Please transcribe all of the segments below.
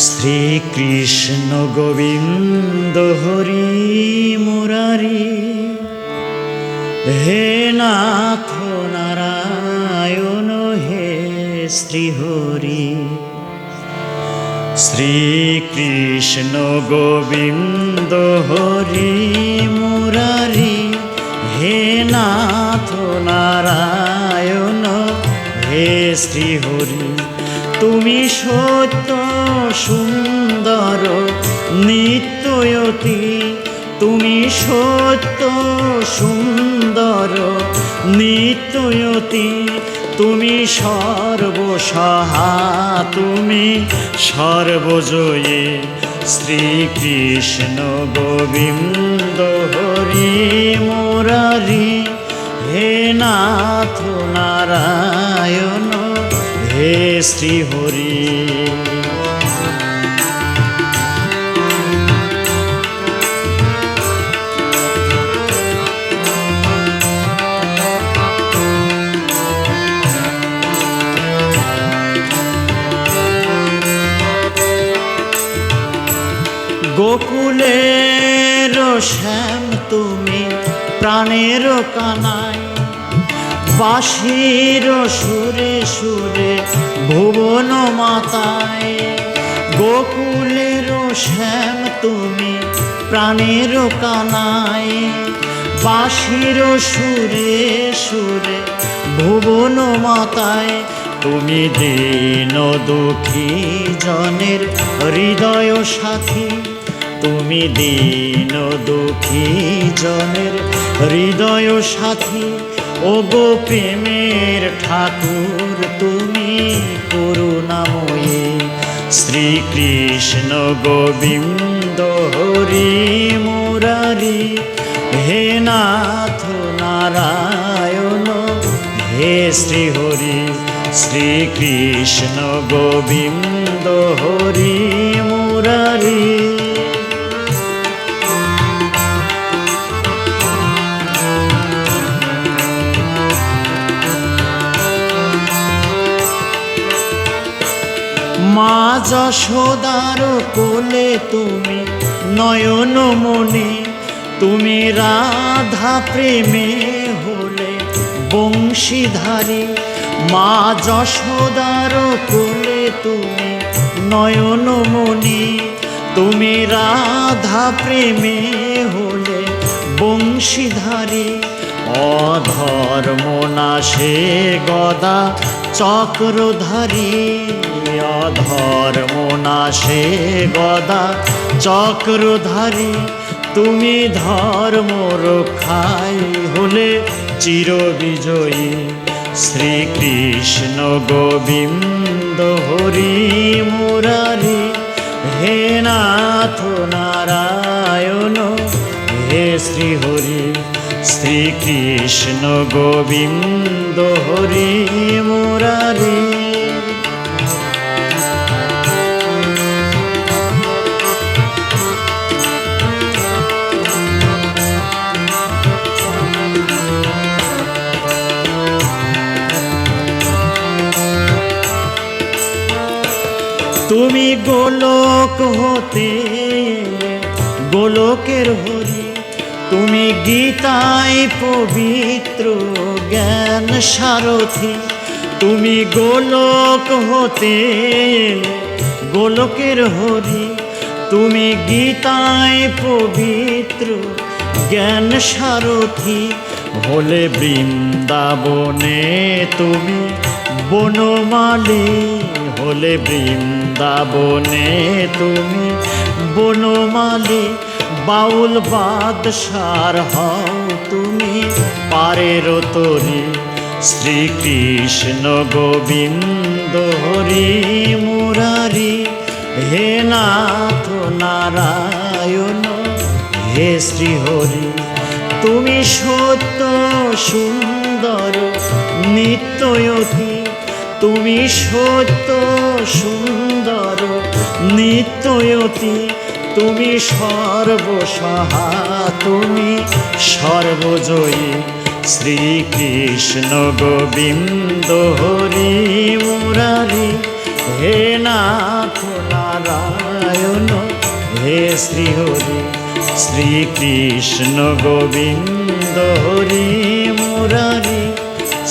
শ্রীকৃষ্ণ গোবিন্দ হরি মুরারি, হে নাথ নারায়ণ হে শ্রীহরি। শ্রীকৃষ্ণ গোবিন্দ হরি মুরারি, হে নাথ নারায়ণ হে শ্রীহরি। তুমি সত্য সুন্দর নিত্যয়তি, তুমি সত্য সুন্দর নিত্যয়তি। তুমি সর্বসহা, তুমি সর্বজয়ী। শ্রীকৃষ্ণ গোবিন্দ হরি মুরারি, হে নাথ নারায়ণ হে শ্রীহরি। গোকুলের শ্যাম তুমি প্রাণের কানাই, বাঁশির সুরে সুরে ভুবন মাতায়। গোকুলের শ্যাম তুমি প্রাণের কানাই, বাঁশির সুরে সুরে ভুবন মাতায়। তুমি দীন দুঃখী জনের হৃদয় সাথী, তুমি দীন দুঃখী জনের হৃদয় সাথী। ও গো প্রেমের ঠাকুর তুমি করুণাময়ী। শ্রীকৃষ্ণ গোবিন্দ হরি মুরারি, হে নাথ নারায়ণ হে শ্রীহরি। শ্রীকৃষ্ণ গোবিন্দ হরি মুরারি। মা যশোদার কোলে তুমি নয়নমণি, তুমি রাধা প্রেমে হলে বংশীধারী। মা যশোদার কোলে তুমি নয়নমণি, তুমি রাধা প্রেমে হলে বংশীধারী। অধর্ম নাশে গদা চক্রধারী, অধর্ম নাশে গদা চক্রধারী। তুমি ধর্ম রক্ষায় হলে চিরবিজয়ী। শ্রীকৃষ্ণ গোবিন্দ হরি মুরারি, হে নাথ নারায়ণ হে শ্রীহরি। শ্রীকৃষ্ণ গোবিন্দ হরি মুরারি। তুমি গোলক হতে এলে গোলকের হরি, তুমি গীতায় পবিত্র জ্ঞান সারথি। তুমি গোলক হতে এলে গোলকের হরি, তুমি গীতায় পবিত্র জ্ঞান সারথি। হলে বৃন্দাবনে তুমি বনমালী, হলে বৃন্দাবনে তুমি বনমালী। বাউল বাদশার হও তুমি পারের তরি। শ্রীকৃষ্ণ গোবিন্দ হরি মুরারি, হে নাথ নারায়ণ হে শ্রীহরি। তুমি সত্য সুন্দর নিত্যয়তি, তুমি সত্য সুন্দর নিত্যয়তি। তুমি সর্বসহা, তুমি সর্বজয়ী। শ্রীকৃষ্ণ গোবিন্দ হরি মুরারি, হে নাথ নারায়ণ। হে শ্রীহরি শ্রীকৃষ্ণ গোবিন্দ হরি মুরারি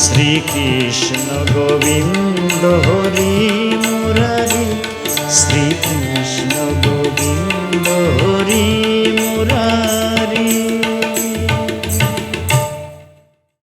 শ্রীকৃষ্ণ গোবিন্দ হরি মুরারি শ্রীকৃষ্ণ গোবিন্দ